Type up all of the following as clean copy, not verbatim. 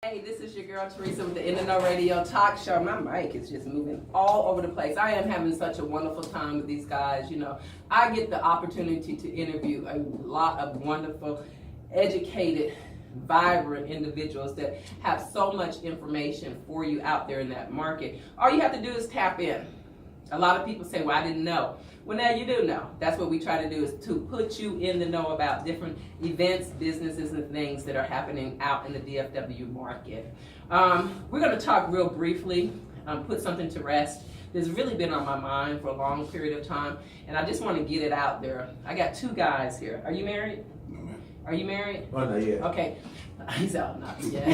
Hey, this is your girl Teresa with the Ntheknow Radio Talk Show. My mic is just moving all over the place. I am having such a wonderful time with these guys. You know, I get the opportunity to interview a lot of wonderful, educated, vibrant individuals that have so much information for you out there in that market. All you have to do is tap in. A lot of people say, well, I didn't know. Well, now you do know. That's what we try to do, is to put you in the know about different events, businesses, and things that are happening out in the DFW market. We're going to talk real briefly, put something to rest. It's really been on my mind for a long period of time, and I just want to get it out there. I got two guys here. Are you married? No, ma'am. Are you married? Oh, no, yeah. Okay. He's out now. Yeah.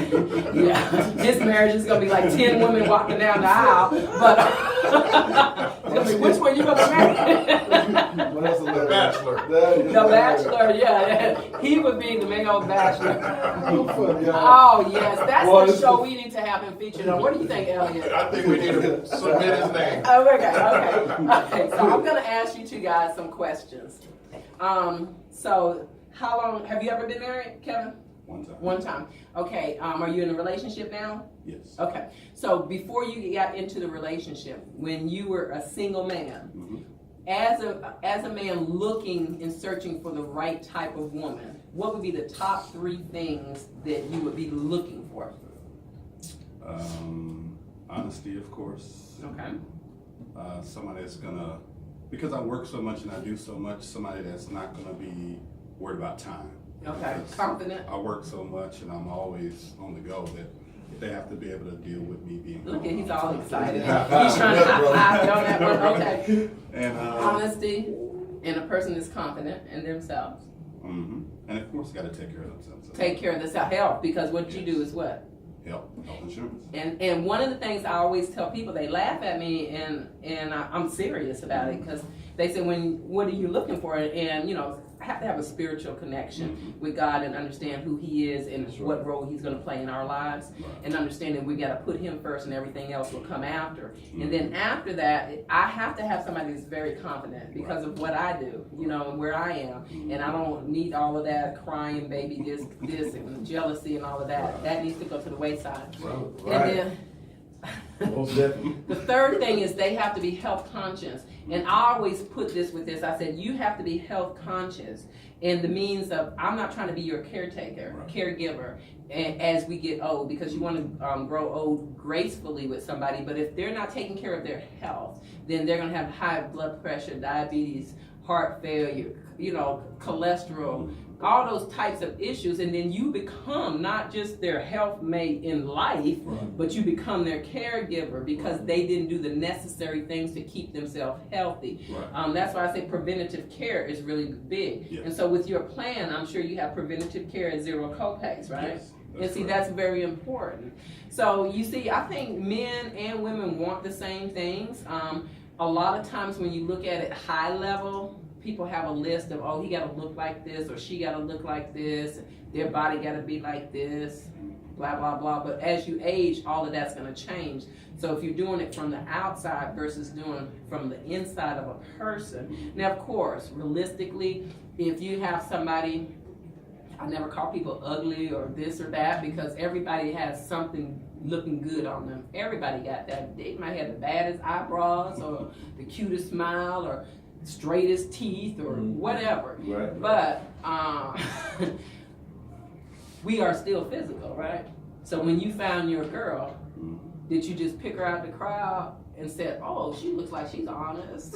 Yeah. His marriage is going to be like 10 women walking down the aisle. But which one you going to marry? What else is The Bachelor. The Bachelor, yeah. He would be the main old Bachelor. Oh, yes. That's the show we need to have him featured on. What do you think, Elliot? I think we need to submit his name. Oh, okay. So I'm going to ask you two guys some questions. So how long, have you ever been married, Kevin? One time. One time. Okay. Are you in a relationship now? Yes. Okay. So before you got into the relationship, when you were a single man, as a man looking and searching for the right type of woman, what would be the top 3 things that you would be looking for? Honesty, of course. Okay. Somebody that's gonna, because I work so much and I do so much, somebody that's not gonna be worried about time. Okay. Because Confident. I work so much and I'm always on the go that they have to be able to deal with me being Look gone. at, he's all excited. He's trying to high-five on that one. Okay. And Honesty, and a person is confident in themselves. and of course, got to take care of themselves. Take care of the health, because what you do is what? Health insurance. And one of the things I always tell people, they laugh at me, and I'm serious about it, because they say, what are you looking for? And you know, I have to have a spiritual connection with God and understand who He is and what role He's going to play in our lives, and understanding we got to put Him first and everything else will come after. And then after that, I have to have somebody that's very confident because of what I do, you know, and where I am. And I don't need all of that crying, baby, this, and jealousy and all of that. That needs to go to the wayside. And then the third thing is they have to be health conscious. And I always put this with this. I said, you have to be health conscious in the means of, I'm not trying to be your caretaker, caregiver as we get old, because you want to grow old gracefully with somebody. But if they're not taking care of their health, then they're going to have high blood pressure, diabetes, heart failure, you know, cholesterol, all those types of issues, and then you become not just their health mate in life, but you become their caregiver because they didn't do the necessary things to keep themselves healthy. That's why I say preventative care is really big. And so with your plan, I'm sure you have preventative care at 0 copays, right? Yes, and see, that's very important. So you see, I think men and women want the same things. A lot of times when you look at it high level, people have a list of, oh, he got to look like this, or she got to look like this, their body got to be like this, blah, blah, blah. But as you age, all of that's going to change. So if you're doing it from the outside versus doing from the inside of a person. Now, of course, realistically, if you have somebody, I never call people ugly or this or that, because everybody has something looking good on them. Everybody got that. They might have the baddest eyebrows or the cutest smile or straightest teeth or whatever. But we are still physical, right? So when you found your girl, did you just pick her out of the crowd and said, oh, she looks like she's honest?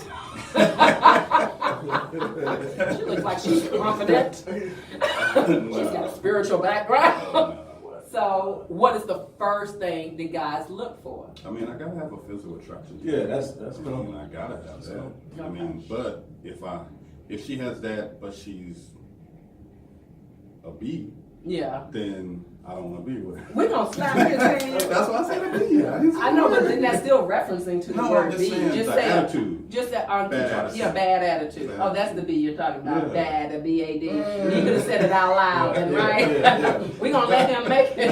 She looks like she's confident. She's got a spiritual background. So what is the first thing that guys look for? I mean, I gotta have a physical attraction. Yeah, that's cool. I gotta have that. I mean, but if she has that, but she's a B, then I don't want to be with her. We're gonna slap his hand. That's why I said a B. I know, but then that's still referencing to the word B. Just say attitude. Just that attitude. bad attitude. Oh, that's the B you're talking about. Bad, the B-A-D. You could have said it out loud, then, right? We're gonna let him make it.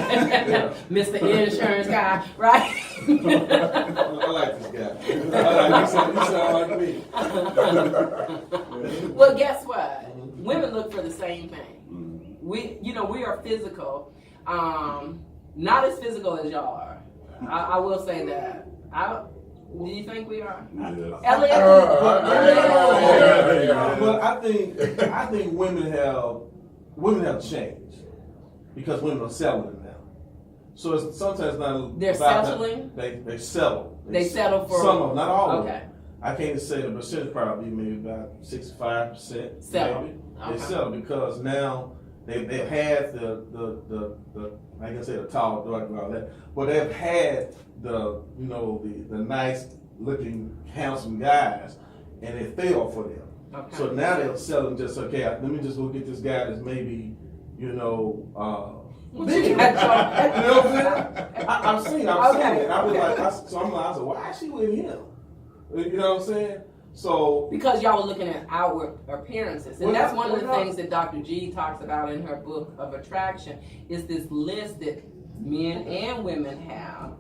Mr. Insurance guy, right? I like this guy. You sound like me. Well, guess what? Women look for the same thing. We are physical. not as physical as y'all are. I will say that. Do you think we are? Yes. Elliot? But I think women have changed because women are settling now. So it's sometimes not. They're settling. They settle. They settle for some of them, not all of them. Okay. I can't say the percentage, probably maybe about 65%. Settle. Maybe. Okay. They settle because now they've had the I can say the tall, dark, and all that, but they've had the nice looking, handsome guys, and it failed for them. Okay. So now they're selling just let me just go get this guy that's maybe bigger. You know what I'm saying? I've seen it. I was I said, why is she with him? You know what I'm saying? So because y'all were looking at outward appearances, and that's one of the things that Dr. G talks about in her book of attraction is this list that men and women have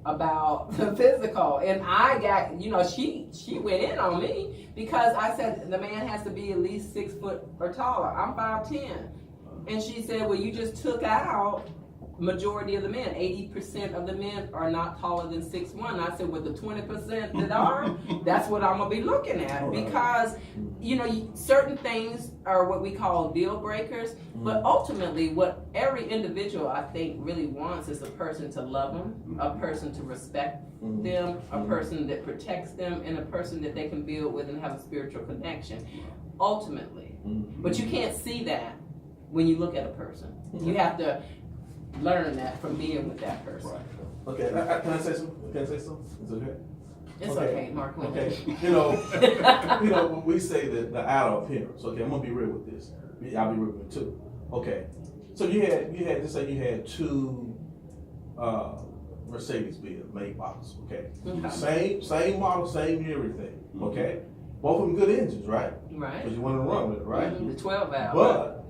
about the physical. And I got, she went in on me because I said the man has to be at least 6 foot or taller. I'm 5'10", and she said, well, you just took out majority of the men. 80% of the men are not taller than 6'1". I said, with the 20% that are, that's what I'm gonna be looking at, because certain things are what we call deal breakers, but ultimately what every individual I think really wants is a person to love them, a person to respect them, a person that protects them, and a person that they can build with and have a spiritual connection ultimately. But you can't see that when you look at a person. You have to learn that from being with that person. Right. Okay, can I say something? Is it okay? It's okay, Mark. Okay, when we say that the outer appearance. Okay, I'm gonna be real with this. I'll be real with it too. Okay, so you had just say you had two Mercedes-Benz Maybachs. Okay, same model, same everything. Okay, both of them good engines, right? Right. Because you want to run with it, right? The 12 valve. But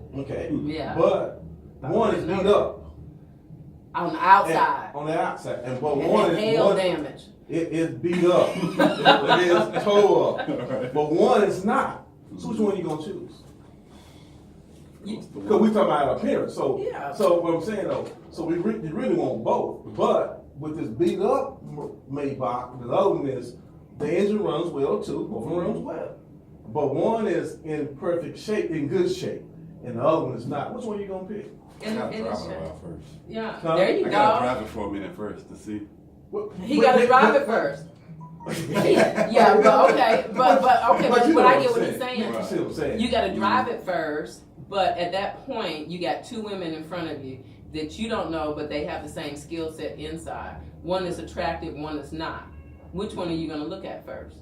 one is beat up. On the outside. On the outside. And one is hail damage. It is beat up. It is tore up. But one is not. So which one are you gonna choose? Because we talking about appearance. So what I'm saying though, so you really want both. But with this beat up Maybach, the other one is the engine runs well too. Both of them runs well. But one is in perfect shape, in good shape, and the other one is not. Which one are you gonna pick? I gotta drive it around first. Yeah, there you go. I gotta drive it for a minute first to see. He gotta drive it first. But I get what he's saying. Right. You gotta drive it first, but at that point, you got two women in front of you that you don't know, but they have the same skill set inside. One is attractive, one is not. Which one are you gonna look at first?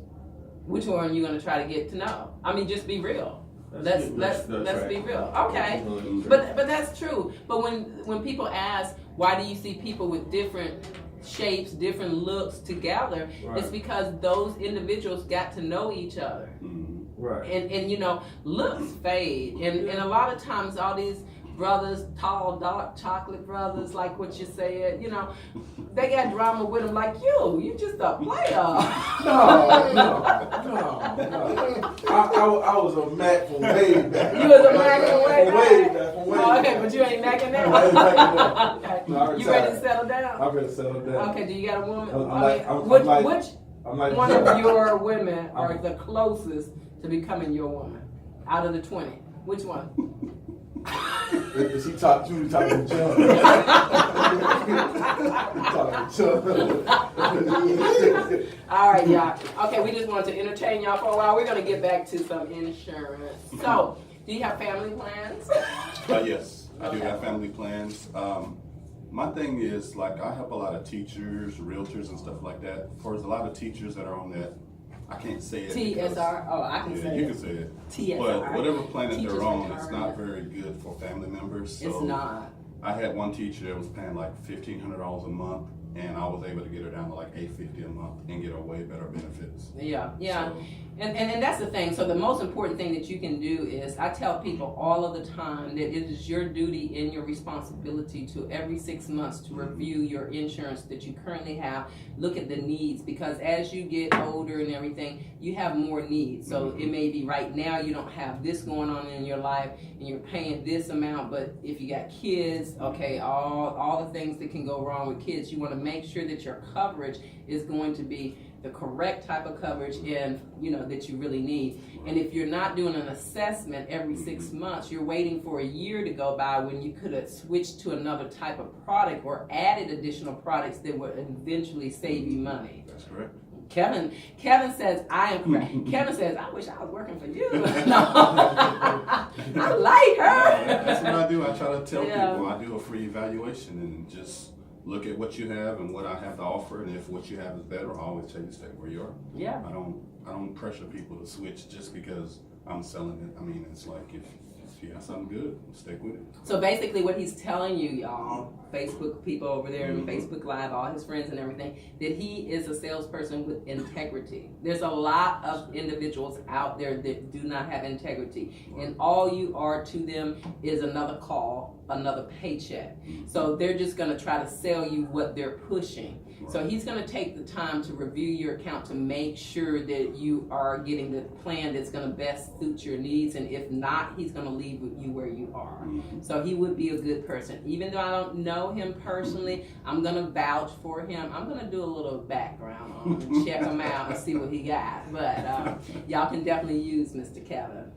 Which one are you gonna try to get to know? I mean, just be real. Let's be real. Okay, but that's true. But when people ask, why do you see people with different shapes, different looks together? Right. It's because those individuals got to know each other. Right. And looks fade, and a lot of times all these brothers, tall, dark, chocolate brothers, like what you said, they got drama with them like you just a player. No. I was a Mac from way back. You was a Mac from way back? Okay, but you ain't Macking now? Okay. No, you ready to settle down? I'm ready to settle down. Okay, do you got a woman? Which one of your women are the closest to becoming your woman? Out of the 20, which one? Is he talking to John? All right, y'all. Okay, we just wanted to entertain y'all for a while. We're going to get back to some insurance. So, do you have family plans? Yes, I do have family plans. My thing is, I help a lot of teachers, realtors, and stuff like that. There's a lot of teachers that are on that. I can't say it. TSR? Oh, I can say it. You can say it. TSR. But whatever planet they're on, it's not very good for family members. So it's not. I had one teacher that was paying like $1,500 a month and I was able to get her down to like $850 a month and get her way better benefits. Yeah, yeah. So, and that's the thing. So the most important thing that you can do is, I tell people all of the time that it is your duty and your responsibility to every 6 months to review your insurance that you currently have, look at the needs, because as you get older and everything, you have more needs. So it may be right now you don't have this going on in your life and you're paying this amount, but if you got kids, okay, all the things that can go wrong with kids, you want to make sure that your coverage is going to be the correct type of coverage and that you really need. And if you're not doing an assessment every 6 months, you're waiting for a year to go by when you could have switched to another type of product or added additional products that would eventually save you money. That's correct. Kevin says I am correct. Kevin says, I wish I was working for you. No. I like her. That's what I do. I try to tell people I do a free evaluation and just look at what you have and what I have to offer, and if what you have is better, I always tell you to stay where you are. Yeah. I don't pressure people to switch just because I'm selling it. I mean, it's like if you got something good, stick with it. So basically what he's telling you, y'all, Facebook people over there in Facebook Live, all his friends and everything, that he is a salesperson with integrity. There's a lot of individuals out there that do not have integrity, and all you are to them is another call, another paycheck. So they're just going to try to sell you what they're pushing. So he's going to take the time to review your account to make sure that you are getting the plan that's going to best suit your needs, and if not, he's going to leave you where you are. So he would be a good person. Even though I don't know him personally, I'm going to vouch for him. I'm going to do a little background on him, check him out and see what he got. But y'all can definitely use Mr. Kevin.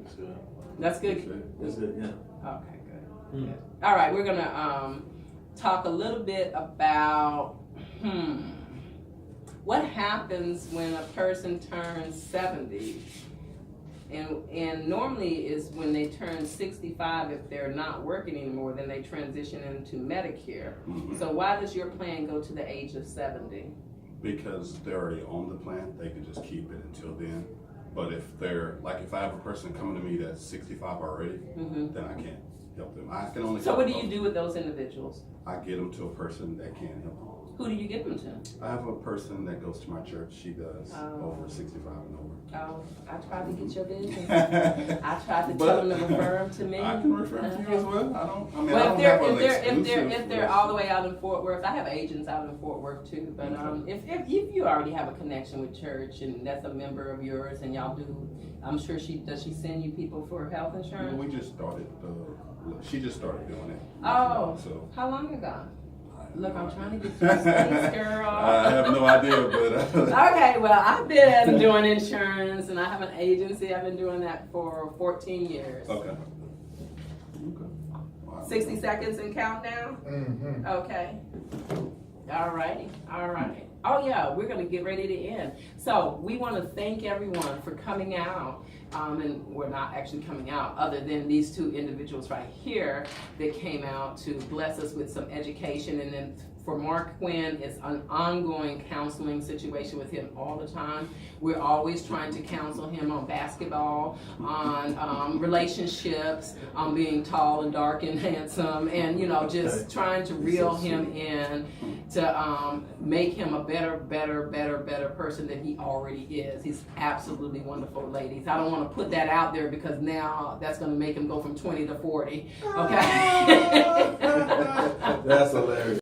That's good. That's good? That's good, yeah. Okay, good. All right, we're going to talk a little bit about what happens when a person turns 70, and normally is when they turn 65. If they're not working anymore, then they transition into Medicare. So why does your plan go to the age of 70? Because they're already on the plan, they can just keep it until then. But if if I have a person coming to me that's 65 already, then I can't help them. I can only. So what do you do with those individuals? I get them to a person that can help them. Who do you give them to? I have a person that goes to my church. She does over 65 and over. Oh, I tried to get your business. I tried to tell them to refer them to me. I can refer them to you as well. If they're all the way out in Fort Worth, I have agents out in Fort Worth too. But if you already have a connection with church and that's a member of yours and y'all do, I'm sure does she send you people for health insurance? We just started. She just started doing it. Oh, so how long ago? Look, I'm trying to get you space, girl. I have no idea, but okay, well, I've been doing insurance, and I have an agency. I've been doing that for 14 years. Okay. Wow. 60 seconds and countdown? Okay. All righty. Oh, yeah, we're going to get ready to end. So we want to thank everyone for coming out. And we're not actually coming out other than these two individuals right here that came out to bless us with some education. And then for Mark Quinn, it's an ongoing counseling situation with him all the time. We're always trying to counsel him on basketball, on relationships, on being tall and dark and handsome, and just trying to reel him in to make him a better person than he already is. He's absolutely wonderful, ladies. I don't want to put that out there because now that's going to make him go from 20 to 40. Okay. That's hilarious.